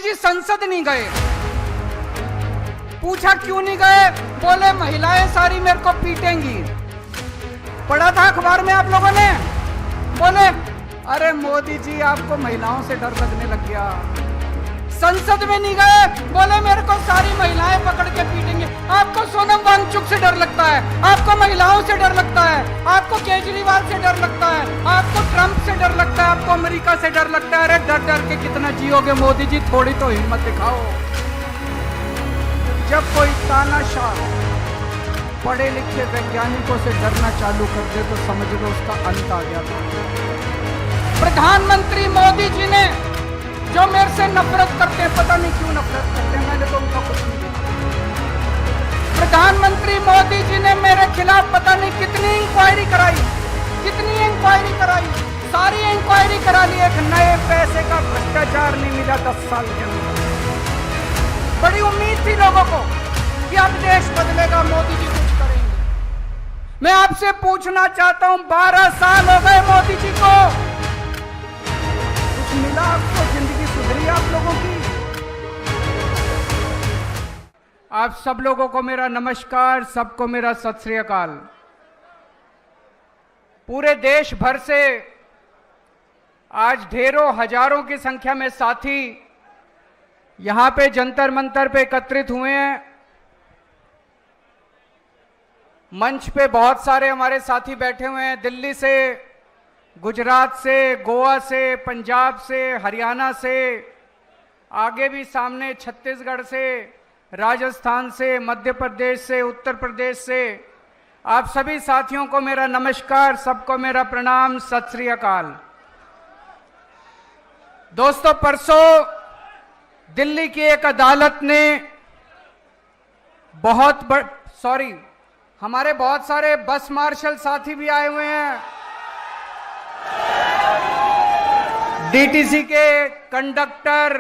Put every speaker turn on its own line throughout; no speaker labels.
जी संसद नहीं गए। पूछा क्यों नहीं गए? बोले महिलाएं सारी मेरे को पीटेंगी। पढ़ा था अखबार में आप लोगों ने? बोले अरे मोदी जी आपको महिलाओं से डर लगने लग गया। संसद में नहीं गए, बोले मेरे को सारी महिलाएं पकड़ के पीटेंगे। आपको सोनम वांगचुक से डर लगता है, आपको महिलाओं से डर लगता है, आपको केजरीवाल से डर लगता है, आपको ट्रंप से डर लगता है, आपको अमेरिका से डर लगता है। अरे डर डर के कितना जियोगे मोदी जी, थोड़ी तो हिम्मत दिखाओ। जब कोई तानाशाह पढ़े लिखे वैज्ञानिकों से डरना चालू कर दे तो समझ लो उसका अंत आ गया था। प्रधानमंत्री मोदी जी ने जो मेरे से नफरत करते हैं, पता नहीं क्यों नफरत करते हैं, मैंने तो उनका कुछ नहीं देखा। प्रधानमंत्री मोदी जी ने मेरे खिलाफ पता नहीं कितनी इंक्वायरी कराई, सारी इंक्वायरी करा ली। एक नए पैसे का भ्रष्टाचार नहीं मिला 10 साल के अंदर। बड़ी उम्मीद थी लोगों को कि अब देश बदलेगा, मोदी जी कुछ करेंगे। मैं आपसे पूछना चाहता हूं, 12 साल हो गए मोदी जी को, कुछ मिला आपको? जिंदगी सुधरी आप लोगों की? आप सब लोगों को मेरा नमस्कार, सबको मेरा सत श्री अकाल। पूरे देश भर से आज ढेरों हजारों की संख्या में साथी यहां पे जंतर मंतर पे एकत्रित हुए हैं। मंच पे बहुत सारे हमारे साथी बैठे हुए हैं, दिल्ली से, गुजरात से, गोवा से, पंजाब से, हरियाणा से, आगे भी सामने छत्तीसगढ़ से, राजस्थान से, मध्य प्रदेश से, उत्तर प्रदेश से। आप सभी साथियों को मेरा नमस्कार, सबको मेरा प्रणाम, सत श्री अकाल। दोस्तों, परसों दिल्ली की एक अदालत ने हमारे बहुत सारे बस मार्शल साथी भी आए हुए हैं, डीटीसी के कंडक्टर,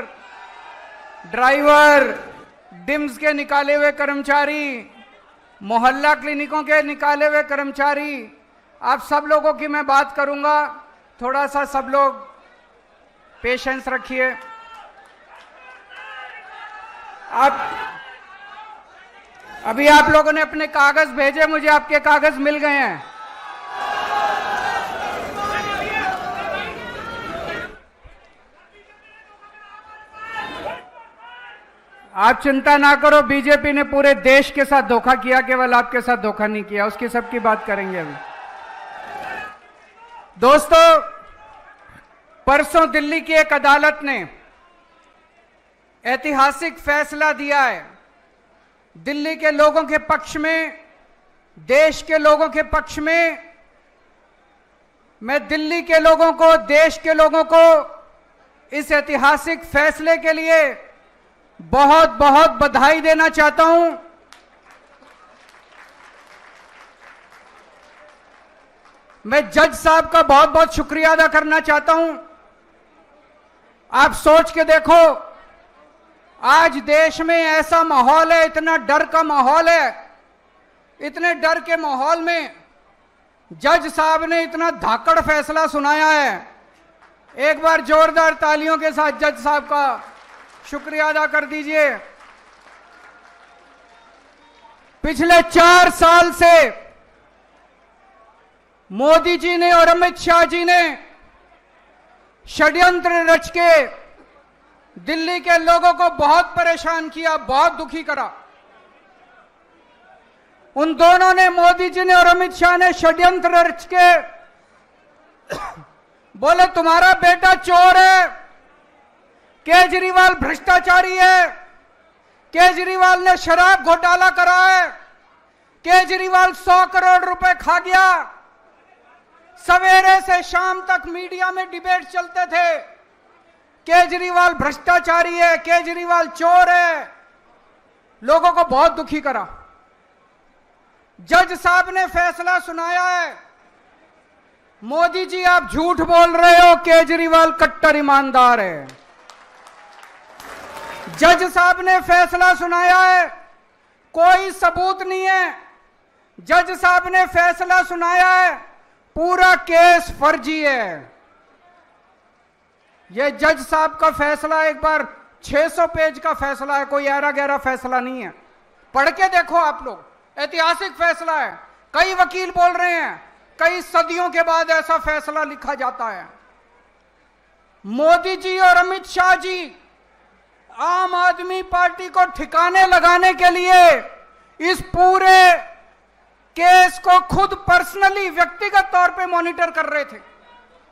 ड्राइवर, डिम्स के निकाले हुए कर्मचारी, मोहल्ला क्लिनिकों के निकाले हुए कर्मचारी, आप सब लोगों की मैं बात करूंगा। थोड़ा सा सब लोग पेशेंस रखिए। अभी आप लोगों ने अपने कागज भेजे, मुझे आपके कागज मिल गए हैं। आप चिंता ना करो, बीजेपी ने पूरे देश के साथ धोखा किया, केवल आपके साथ धोखा नहीं किया। उसकी सबकी बात करेंगे अभी। दोस्तों, परसों दिल्ली की एक अदालत ने ऐतिहासिक फैसला दिया है। दिल्ली के लोगों के पक्ष में, देश के लोगों के पक्ष में। मैं दिल्ली के लोगों को, देश के लोगों को इस ऐतिहासिक फैसले के लिए बहुत बहुत बधाई देना चाहता हूं। मैं जज साहब का बहुत बहुत शुक्रिया अदा करना चाहता हूं। आप सोच के देखो, आज देश में ऐसा माहौल है, इतना डर का माहौल है, इतने डर के माहौल में जज साहब ने इतना धाकड़ फैसला सुनाया है। एक बार जोरदार तालियों के साथ जज साहब का शुक्रिया अदा कर दीजिए। पिछले 4 साल से मोदी जी ने और अमित शाह जी ने षड्यंत्र रच के दिल्ली के लोगों को बहुत परेशान किया, बहुत दुखी करा। उन दोनों ने, मोदी जी ने और अमित शाह ने षड्यंत्र रच के बोले तुम्हारा बेटा चोर है, केजरीवाल भ्रष्टाचारी है, केजरीवाल ने शराब घोटाला करा है, केजरीवाल 100 करोड़ रुपए खा गया। सवेरे से शाम तक मीडिया में डिबेट चलते थे, केजरीवाल भ्रष्टाचारी है, केजरीवाल चोर है। लोगों को बहुत दुखी करा। जज साहब ने फैसला सुनाया है, मोदी जी आप झूठ बोल रहे हो, केजरीवाल कट्टर ईमानदार है। जज साहब ने फैसला सुनाया है, कोई सबूत नहीं है। जज साहब ने फैसला सुनाया है, पूरा केस फर्जी है। यह जज साहब का फैसला एक बार 600 पेज का फैसला है, कोई ऐरा गैरा फैसला नहीं है। पढ़ के देखो आप लोग, ऐतिहासिक फैसला है। कई वकील बोल रहे हैं कई सदियों के बाद ऐसा फैसला लिखा जाता है। मोदी जी और अमित शाह जी आम आदमी पार्टी को ठिकाने लगाने के लिए इस पूरे केस को खुद पर्सनली व्यक्तिगत तौर पे मॉनिटर कर रहे थे।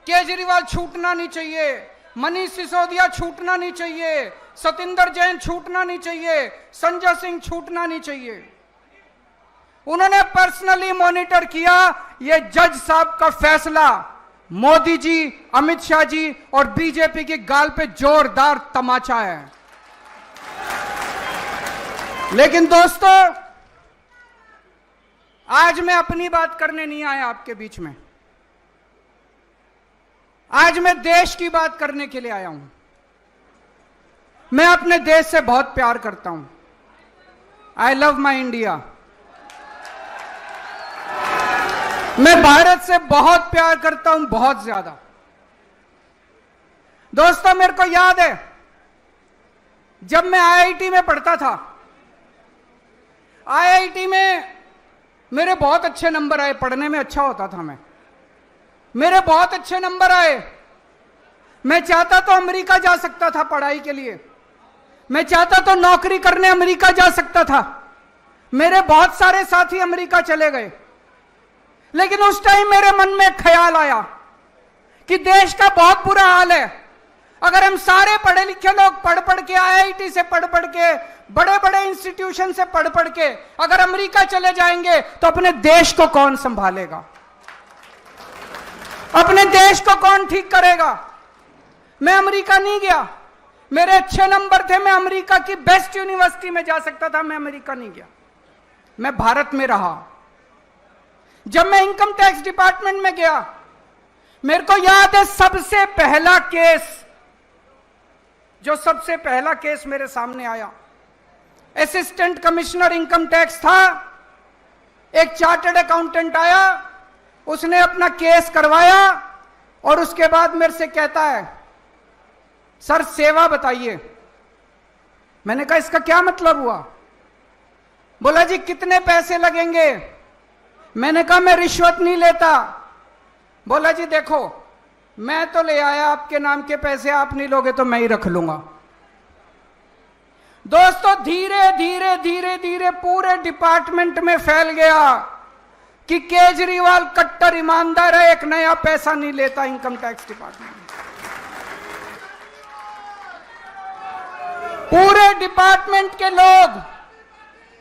केजरीवाल छूटना नहीं चाहिए, मनीष सिसोदिया छूटना नहीं चाहिए, सतिंदर जैन छूटना नहीं चाहिए, संजय सिंह छूटना नहीं चाहिए। उन्होंने पर्सनली मॉनिटर किया। ये जज साहब का फैसला मोदी जी, अमित शाह जी और बीजेपी की गाल पे जोरदार तमाचा है। लेकिन दोस्तों, आज मैं अपनी बात करने नहीं आया आपके बीच में, आज मैं देश की बात करने के लिए आया हूं। मैं अपने देश से बहुत प्यार करता हूं। I love my India. मैं भारत से बहुत प्यार करता हूं, बहुत ज्यादा। दोस्तों, मेरे को याद है जब मैं आईआईटी में पढ़ता था, आईआईटी में मेरे बहुत अच्छे नंबर आए, पढ़ने में अच्छा होता था मैं, मेरे बहुत अच्छे नंबर आए। मैं चाहता तो अमेरिका जा सकता था पढ़ाई के लिए, मैं चाहता तो नौकरी करने अमेरिका जा सकता था। मेरे बहुत सारे साथी अमेरिका चले गए। लेकिन उस टाइम मेरे मन में एक ख्याल आया कि देश का बहुत बुरा हाल है। अगर हम सारे पढ़े लिखे लोग पढ़ पढ़ के, आईआईटी से पढ़ पढ़ के, बड़े बड़े इंस्टीट्यूशन से पढ़ पढ़ के अगर अमेरिका चले जाएंगे तो अपने देश को कौन संभालेगा, अपने देश को कौन ठीक करेगा। मैं अमेरिका नहीं गया, मेरे अच्छे नंबर थे, मैं अमेरिका की बेस्ट यूनिवर्सिटी में जा सकता था, मैं अमेरिका नहीं गया, मैं भारत में रहा। जब मैं इनकम टैक्स डिपार्टमेंट में गया, मेरे को याद है सबसे पहला केस मेरे सामने आया, असिस्टेंट कमिश्नर इनकम टैक्स था, एक चार्टर्ड अकाउंटेंट आया, उसने अपना केस करवाया और उसके बाद मेरे से कहता है, सर सेवा बताइए। मैंने कहा इसका क्या मतलब हुआ? बोला जी कितने पैसे लगेंगे? मैंने कहा मैं रिश्वत नहीं लेता। बोला जी देखो, मैं तो ले आया आपके नाम के पैसे, आप नहीं लोगे तो मैं ही रख लूंगा। दोस्तों, धीरे धीरे धीरे धीरे पूरे डिपार्टमेंट में फैल गया कि केजरीवाल कट्टर ईमानदार है, एक नया पैसा नहीं लेता इनकम टैक्स डिपार्टमेंट। पूरे डिपार्टमेंट के लोग,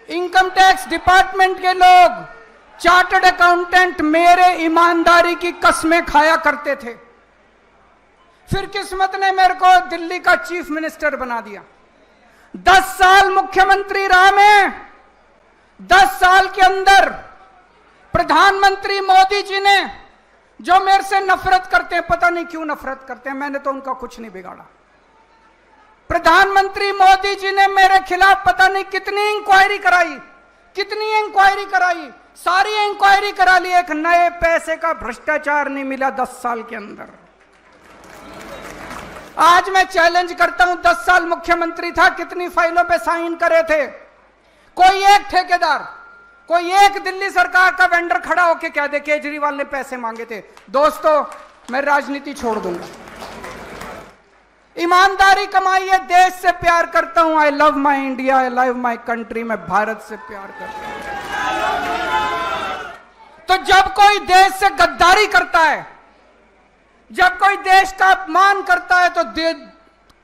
इनकम टैक्स डिपार्टमेंट के लोग, चार्टर्ड अकाउंटेंट मेरे ईमानदारी की कस्में खाया करते थे। फिर किस्मत ने मेरे को दिल्ली का चीफ मिनिस्टर बना दिया। 10 साल मुख्यमंत्री रहा मैं। 10 साल के अंदर प्रधानमंत्री मोदी जी ने, जो मेरे से नफरत करते हैं, पता नहीं क्यों नफरत करते हैं, मैंने तो उनका कुछ नहीं बिगाड़ा। प्रधानमंत्री मोदी जी ने मेरे खिलाफ पता नहीं कितनी इंक्वायरी कराई, सारी इंक्वायरी करा ली, एक नए पैसे का भ्रष्टाचार नहीं मिला 10 साल के अंदर। आज मैं चैलेंज करता हूं, 10 साल मुख्यमंत्री था, कितनी फाइलों पे साइन करे थे? कोई एक ठेकेदार, कोई एक दिल्ली सरकार का वेंडर खड़ा होके कह दे केजरीवाल ने पैसे मांगे थे। दोस्तों, मैं राजनीति छोड़ दूंगा, ईमानदारी कमाई है, देश से प्यार करता हूं। I love my India, I love my country. मैं भारत से प्यार करता हूं। तो जब कोई देश से गद्दारी करता है, जब कोई देश का अपमान करता है, तो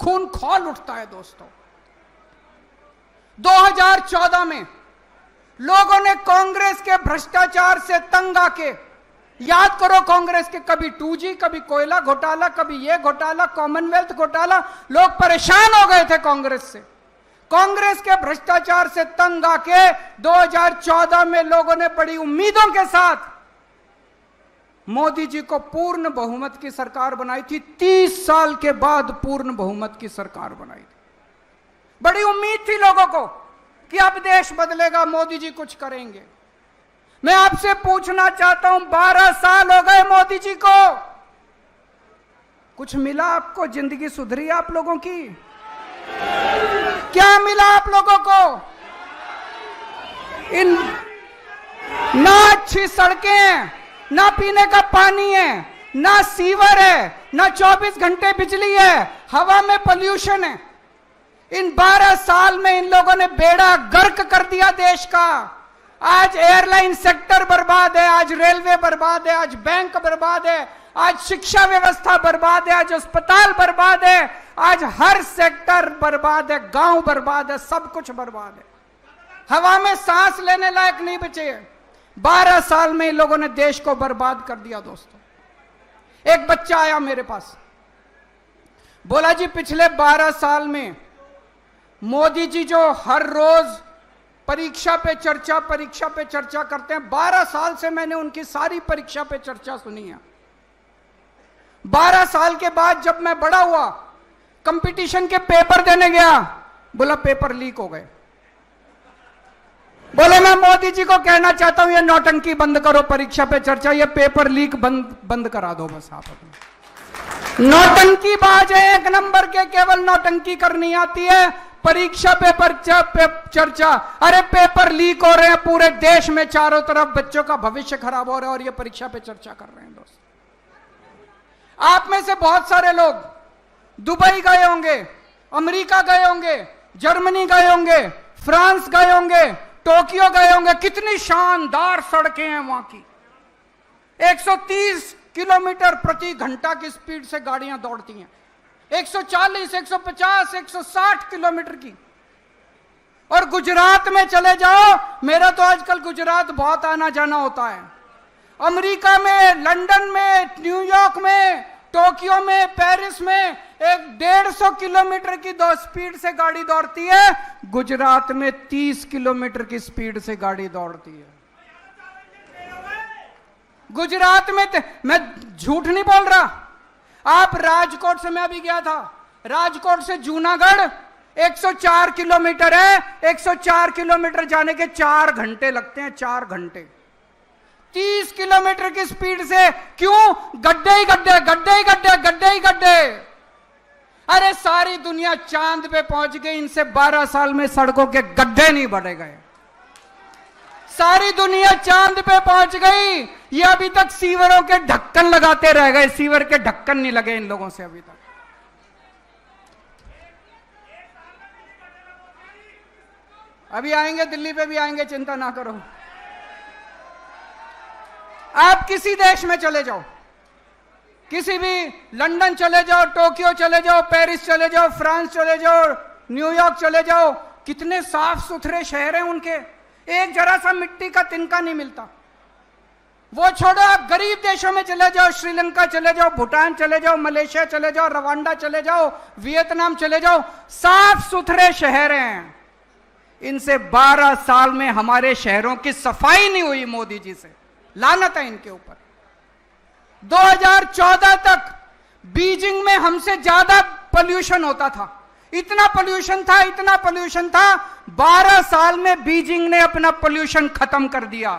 खून खौल उठता है। दोस्तों, 2014 में लोगों ने कांग्रेस के भ्रष्टाचार से तंग आके, याद करो कांग्रेस के कभी 2G, कभी कोयला घोटाला, कभी ये घोटाला, कॉमनवेल्थ घोटाला, लोग परेशान हो गए थे कांग्रेस से। कांग्रेस के भ्रष्टाचार से तंग आके 2014 में लोगों ने बड़ी उम्मीदों के साथ मोदी जी को पूर्ण बहुमत की सरकार बनाई थी। 30 साल के बाद पूर्ण बहुमत की सरकार बनाई थी। बड़ी उम्मीद थी लोगों को कि अब देश बदलेगा, मोदी जी कुछ करेंगे। मैं आपसे पूछना चाहता हूं, 12 साल हो गए मोदी जी को, कुछ मिला आपको? जिंदगी सुधरी आप लोगों की? क्या मिला आप लोगों को? इन ना अच्छी सड़कें हैं, ना पीने का पानी है, ना सीवर है, ना 24 घंटे बिजली है, हवा में पोल्यूशन है। इन 12 साल में इन लोगों ने बेड़ा गर्क कर दिया देश का। आज एयरलाइन सेक्टर बर्बाद है, आज रेलवे बर्बाद है, आज बैंक बर्बाद है, आज शिक्षा व्यवस्था बर्बाद है, आज अस्पताल बर्बाद है, आज हर सेक्टर बर्बाद है, गांव बर्बाद है, सब कुछ बर्बाद है। हवा में सांस लेने लायक नहीं बचे। 12 साल में इन लोगों ने देश को बर्बाद कर दिया दोस्तों। एक बच्चा आया मेरे पास, बोला जी पिछले 12 साल में मोदी जी जो हर रोज परीक्षा पे चर्चा करते हैं, 12 साल से मैंने उनकी सारी परीक्षा पे चर्चा सुनी है। 12 साल के बाद जब मैं बड़ा हुआ, कंपटीशन के पेपर देने गया, बोला पेपर लीक हो गए। बोले मैं मोदी जी को कहना चाहता हूं ये नौटंकी बंद करो, परीक्षा पे चर्चा, ये पेपर लीक बंद करा दो बस आप अपने। नौटंकी बाज है, एक नंबर के, केवल नौटंकी करनी आती है। परीक्षा पेपर चर्चा, अरे पेपर लीक हो रहे हैं पूरे देश में, चारों तरफ बच्चों का भविष्य खराब हो रहा है और ये परीक्षा पे चर्चा कर रहे हैं दोस्त। आप में से बहुत सारे लोग दुबई गए होंगे, अमेरिका गए होंगे, जर्मनी गए होंगे, फ्रांस गए होंगे, टोक्यो गए होंगे। कितनी शानदार सड़कें हैं वहां की। 130 किलोमीटर प्रति घंटा की स्पीड से गाड़ियां दौड़ती हैं, 140, 150, 160 किलोमीटर की। और गुजरात में चले जाओ, मेरा तो आजकल गुजरात बहुत आना जाना होता है। अमेरिका में, लंदन में, न्यूयॉर्क में, टोक्यो में, पेरिस में 150 किलोमीटर की स्पीड से गाड़ी दौड़ती है। गुजरात में 30 किलोमीटर की स्पीड से गाड़ी दौड़ती है। गुजरात में मैं झूठ नहीं बोल रहा। आप राजकोट से, मैं अभी गया था, राजकोट से जूनागढ़ 104 किलोमीटर है। 104 किलोमीटर जाने के 4 घंटे लगते हैं, 4 घंटे। 30 किलोमीटर की स्पीड से, क्यों? गड्ढे ही गड्ढे, गड्ढे ही गड्ढे, गड्ढे ही गड्ढे। अरे सारी दुनिया चांद पे पहुंच गई, इनसे 12 साल में सड़कों के गड्ढे नहीं बढ़े गए। सारी दुनिया चांद पे पहुंच गई, ये अभी तक सीवरों के ढक्कन लगाते रह गए। सीवर के ढक्कन नहीं लगे इन लोगों से अभी तक। अभी आएंगे, दिल्ली पे भी आएंगे, चिंता ना करो। आप किसी देश में चले जाओ, किसी भी, लंदन चले जाओ, टोक्यो चले जाओ, पेरिस चले जाओ, फ्रांस चले जाओ, न्यूयॉर्क चले जाओ, कितने साफ सुथरे शहर हैं उनके। एक जरा सा मिट्टी का तिनका नहीं मिलता। वो छोड़ो, आप गरीब देशों में चले जाओ, श्रीलंका चले जाओ, भूटान चले जाओ, मलेशिया चले जाओ, रवांडा चले जाओ, वियतनाम चले जाओ, साफ सुथरे शहर हैं। इनसे 12 साल में हमारे शहरों की सफाई नहीं हुई मोदी जी से। लानत है इनके ऊपर। 2014 तक बीजिंग में हमसे ज्यादा पोल्यूशन होता था। इतना पोल्यूशन था, इतना पोल्यूशन था। 12 साल में बीजिंग ने अपना पोल्यूशन खत्म कर दिया।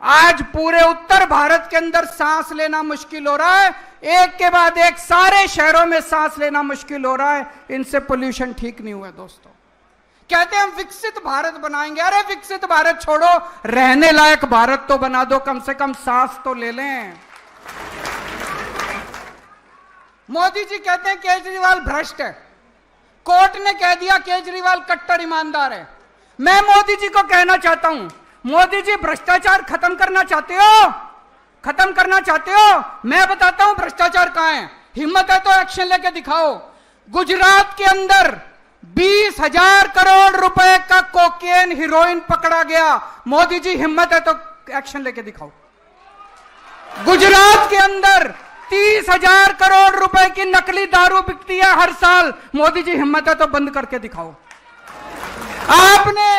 आज पूरे उत्तर भारत के अंदर सांस लेना मुश्किल हो रहा है। एक के बाद एक सारे शहरों में सांस लेना मुश्किल हो रहा है। इनसे पोल्यूशन ठीक नहीं हुआ दोस्तों। कहते हैं हम विकसित भारत बनाएंगे। अरे विकसित भारत छोड़ो, रहने लायक भारत तो बना दो, कम से कम सांस तो ले लें। मोदी जी कहते हैं केजरीवाल भ्रष्ट है। कोर्ट ने कह दिया केजरीवाल कट्टर ईमानदार है। मैं मोदी जी को कहना चाहता हूं, मोदी जी भ्रष्टाचार खत्म करना चाहते हो? खत्म करना चाहते हो? मैं बताता हूं भ्रष्टाचार कहां है। हिम्मत है तो एक्शन लेके दिखाओ। गुजरात के अंदर 20,000 करोड़ रुपए का कोकेन, हीरोइन पकड़ा गया। मोदी जी हिम्मत है तो एक्शन लेके दिखाओ। गुजरात के अंदर 30,000 करोड़ रुपए की नकली दारू बिकती है हर साल। मोदी जी हिम्मत है तो बंद करके दिखाओ। आपने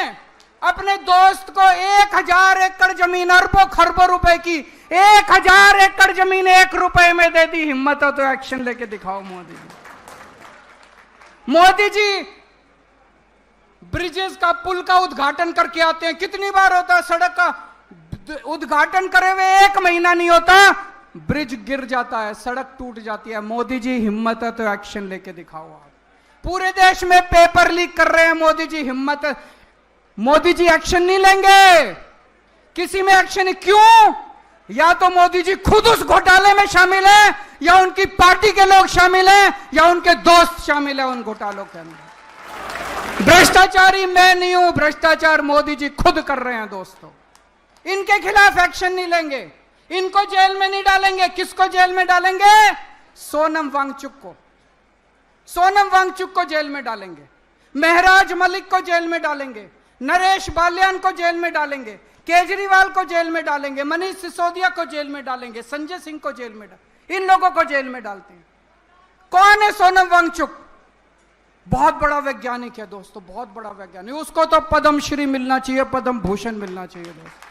अपने दोस्त को 1,000 एकड़ जमीन, अरबों खरबों रुपए की 1,000 एकड़ जमीन 1 रुपए में दे दी। हिम्मत है तो एक्शन लेके दिखाओ मोदी जी। मोदी जी ब्रिजेस का, पुल का उद्घाटन करके आते हैं। कितनी बार होता है सड़क का उद्घाटन करे हुए 1 महीना नहीं होता, ब्रिज गिर जाता है, सड़क टूट जाती है। मोदी जी हिम्मत है तो एक्शन लेके दिखाओ आप। पूरे देश में पेपर लीक कर रहे हैं मोदी जी। हिम्मत, मोदी जी एक्शन नहीं लेंगे, किसी में एक्शन। क्यों? या तो मोदी जी खुद उस घोटाले में शामिल है, या उनकी पार्टी के लोग शामिल हैं, या उनके दोस्त शामिल हैं उन घोटालों के अंदर। भ्रष्टाचारी मैं नहीं हूं, भ्रष्टाचार मोदी जी खुद कर रहे हैं दोस्तों। इनके खिलाफ एक्शन नहीं लेंगे, इनको जेल में नहीं डालेंगे। किसको जेल में डालेंगे? सोनम वांगचुक को। सोनम वांगचुक को जेल में डालेंगे, महराज मलिक को जेल में डालेंगे, नरेश बाल्यान को जेल में डालेंगे, केजरीवाल को जेल में डालेंगे, मनीष सिसोदिया को जेल में डालेंगे, संजय सिंह को जेल में इन लोगों को जेल में डालते हैं। कौन है सोनम वांगचुक? बहुत बड़ा वैज्ञानिक है दोस्तों, बहुत बड़ा वैज्ञानिक। उसको तो पद्मश्री मिलना चाहिए, पद्म भूषण मिलना चाहिए दोस्तों।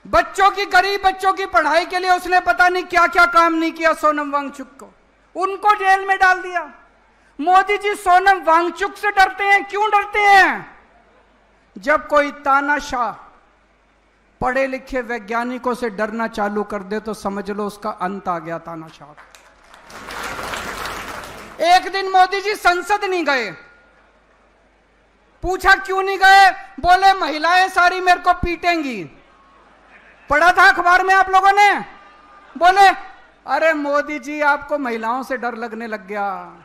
बच्चों की, गरीब बच्चों की पढ़ाई के लिए उसने पता नहीं क्या क्या काम नहीं किया सोनम वांगचुक को, उनको जेल में डाल दिया। मोदी जी सोनम वांगचुक से डरते हैं। क्यों डरते हैं? जब कोई तानाशाह पढ़े लिखे वैज्ञानिकों से डरना चालू कर दे तो समझ लो उसका अंत आ गया तानाशाह। एक दिन मोदी जी संसद नहीं गए। पूछा क्यों नहीं गए? बोले महिलाएं सारी मेरे को पीटेंगी। पढ़ा था अखबार में आप लोगों ने? बोले अरे मोदी जी आपको महिलाओं से डर लगने लग गया।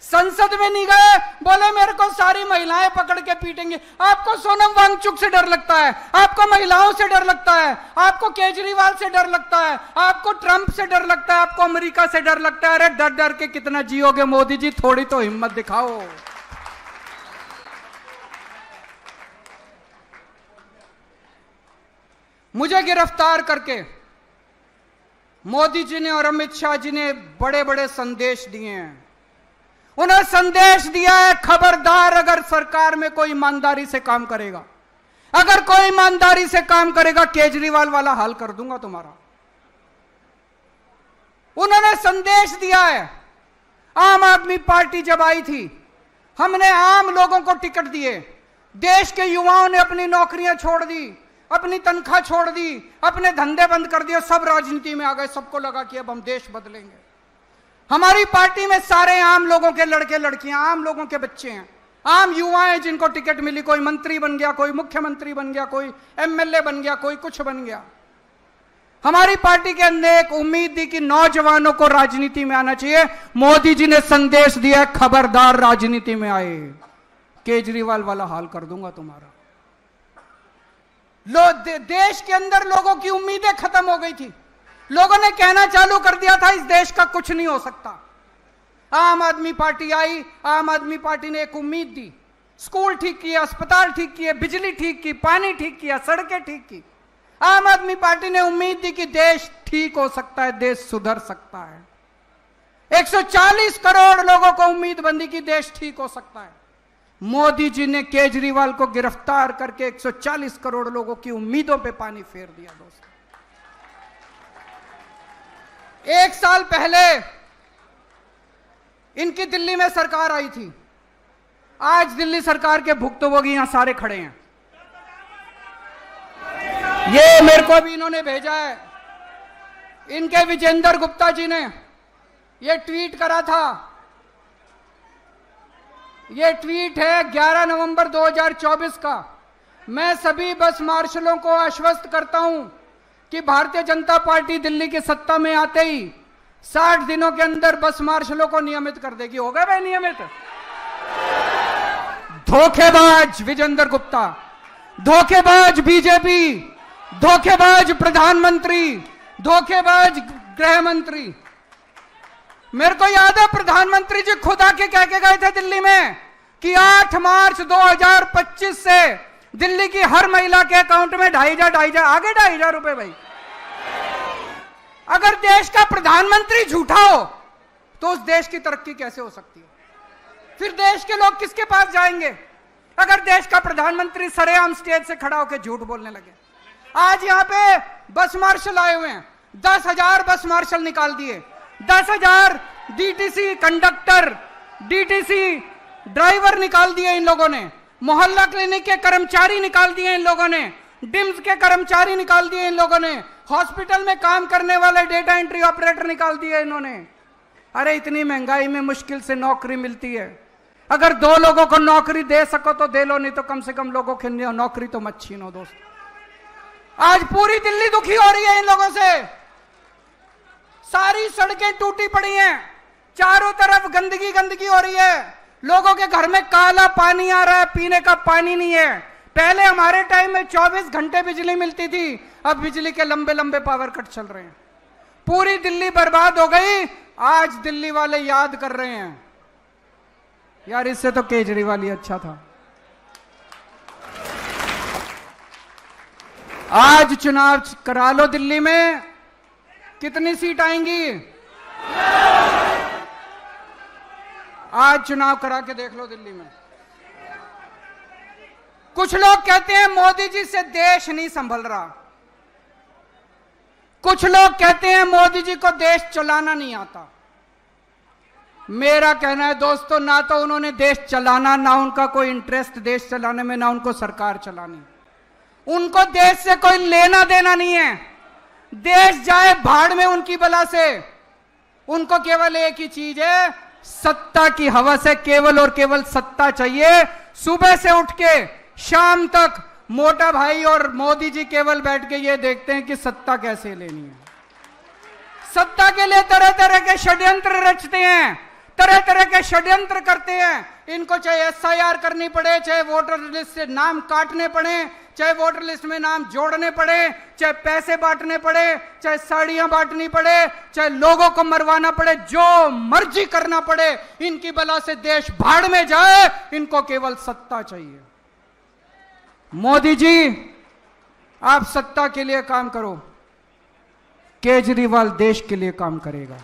संसद में नहीं गए, बोले मेरे को सारी महिलाएं पकड़ के पीटेंगी। आपको सोनम वांगचुक से डर लगता है, आपको महिलाओं से डर लगता है, आपको केजरीवाल से डर लगता है, आपको ट्रंप से डर लगता है, आपको अमेरिका से डर लगता है। अरे डर डर के कितना जियोगे मोदी जी, थोड़ी तो हिम्मत दिखाओ। मुझे गिरफ्तार करके मोदी जी ने और अमित शाह जी ने बड़े बड़े संदेश दिए हैं। उन्हें संदेश दिया है, खबरदार अगर सरकार में कोई ईमानदारी से काम करेगा, अगर कोई ईमानदारी से काम करेगा केजरीवाल वाला हाल कर दूंगा तुम्हारा। उन्होंने संदेश दिया है। आम आदमी पार्टी जब आई थी, हमने आम लोगों को टिकट दिए। देश के युवाओं ने अपनी नौकरियां छोड़ दी, अपनी तनख्वाह छोड़ दी, अपने धंधे बंद कर दिए, सब राजनीति में आ गए। सबको लगा कि अब हम देश बदलेंगे। हमारी पार्टी में सारे आम लोगों के लड़के लड़कियां, आम लोगों के बच्चे हैं, आम युवा हैं जिनको टिकट मिली। कोई मंत्री बन गया, कोई मुख्यमंत्री बन गया, कोई एमएलए बन गया, कोई कुछ बन गया। हमारी पार्टी के अंदर एक उम्मीद थी कि नौजवानों को राजनीति में आना चाहिए। मोदी जी ने संदेश दिया, खबरदार राजनीति में आए, केजरीवाल वाला हाल कर दूंगा तुम्हारा। देश के अंदर लोगों की उम्मीदें खत्म हो गई थी। लोगों ने कहना चालू कर दिया था इस देश का कुछ नहीं हो सकता। आम आदमी पार्टी आई, आम आदमी पार्टी ने एक उम्मीद दी। स्कूल ठीक किए, अस्पताल ठीक किए, बिजली ठीक की, पानी ठीक किया, सड़कें ठीक की। आम आदमी पार्टी ने उम्मीद दी कि देश ठीक हो सकता है, देश सुधर सकता है। 140 करोड़ लोगों को उम्मीद बंदी की देश ठीक हो सकता है। मोदी जी ने केजरीवाल को गिरफ्तार करके 140 करोड़ लोगों की उम्मीदों पे पानी फेर दिया दोस्तों। एक साल पहले इनकी दिल्ली में सरकार आई थी। आज दिल्ली सरकार के भुक्तभोगी यहां सारे खड़े हैं। ये मेरे को भी इन्होंने भेजा है, इनके विजेंद्र गुप्ता जी ने ये ट्वीट करा था। ये ट्वीट है 11 नवंबर 2024 का। मैं सभी बस मार्शलों को आश्वस्त करता हूं कि भारतीय जनता पार्टी दिल्ली की सत्ता में आते ही 60 दिनों के अंदर बस मार्शलों को नियमित कर देगी। हो गए भाई नियमित? धोखेबाज विजेंद्र गुप्ता, धोखेबाज बीजेपी, धोखेबाज प्रधानमंत्री, धोखेबाज गृह मंत्री। मेरे को याद है प्रधानमंत्री जी खुद आके कह के गए थे दिल्ली में कि 8 मार्च 2025 से दिल्ली की हर महिला के अकाउंट में 2,500 आगे 2,500 रुपए। भाई अगर देश का प्रधानमंत्री झूठा हो तो उस देश की तरक्की कैसे हो सकती है? फिर देश के लोग किसके पास जाएंगे? अगर देश का प्रधानमंत्री सरेआम स्टेज से खड़ा होकर झूठ बोलने लगे। आज यहां पे बस मार्शल आए हुए हैं, 10,000 बस मार्शल निकाल दिए, 10,000 डीटीसी कंडक्टर, डीटीसी ड्राइवर निकाल दिए इन लोगों ने, मोहल्ला क्लिनिक के कर्मचारी निकाल दिए इन लोगों ने, डिम्स के कर्मचारी निकाल दिए इन लोगों ने, हॉस्पिटल में काम करने वाले डेटा एंट्री ऑपरेटर निकाल दिए इन्होंने। अरे इतनी महंगाई में मुश्किल से नौकरी मिलती है, अगर 2 लोगों को नौकरी दे सको तो दे लो, नहीं तो कम से कम लोगों की नौकरी तो मत छीनो दोस्त। आज पूरी दिल्ली दुखी हो रही है इन लोगों से। सारी सड़कें टूटी पड़ी हैं, चारों तरफ गंदगी गंदगी हो रही है, लोगों के घर में काला पानी आ रहा है, पीने का पानी नहीं है। पहले हमारे टाइम में 24 घंटे बिजली मिलती थी, अब बिजली के लंबे लंबे पावर कट चल रहे हैं। पूरी दिल्ली बर्बाद हो गई। आज दिल्ली वाले याद कर रहे हैं, यार इससे तो केजरीवाल ही अच्छा था। आज चुनाव करा लो दिल्ली में, कितनी सीट आएंगी? आज चुनाव करा के देख लो दिल्ली में। कुछ लोग कहते हैं मोदी जी से देश नहीं संभल रहा, कुछ लोग कहते हैं मोदी जी को देश चलाना नहीं आता। मेरा कहना है दोस्तों, ना तो उन्होंने देश चलाना, ना उनका कोई इंटरेस्ट देश चलाने में, ना उनको सरकार चलानी। उनको देश से कोई लेना देना नहीं है। देश जाए भाड़ में उनकी बला से। उनको केवल एक ही चीज है, सत्ता की हवा से केवल और केवल सत्ता चाहिए। सुबह से उठ के शाम तक मोटा भाई और मोदी जी केवल बैठ के ये देखते हैं कि सत्ता कैसे लेनी है। सत्ता के लिए तरह तरह के षड्यंत्र रचते हैं, तरह तरह के षड्यंत्र करते हैं। इनको चाहे SIR करनी पड़े, चाहे वोटर लिस्ट से नाम काटने पड़े, चाहे वोटर लिस्ट में नाम जोड़ने पड़े, चाहे पैसे बांटने पड़े, चाहे साड़ियां बांटनी पड़े, चाहे लोगों को मरवाना पड़े, जो मर्जी करना पड़े, इनकी बला से देश भाड़ में जाए। इनको केवल सत्ता चाहिए। मोदी जी आप सत्ता के लिए काम करो, केजरीवाल देश के लिए काम करेगा।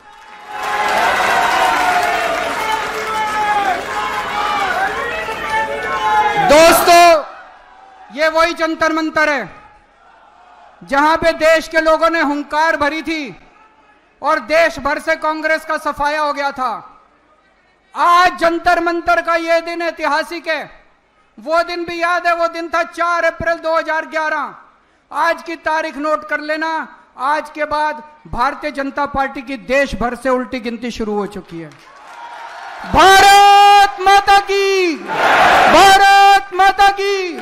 दोस्तों, ये वही जंतर मंतर है जहां पे देश के लोगों ने हुंकार भरी थी और देश भर से कांग्रेस का सफाया हो गया था। आज जंतर मंतर का यह दिन ऐतिहासिक है। वो दिन भी याद है, वो दिन था 4 अप्रैल 2011। आज की तारीख नोट कर लेना। आज के बाद भारतीय जनता पार्टी की देश भर से उल्टी गिनती शुरू हो चुकी है। भारत माता की, भारत माता की।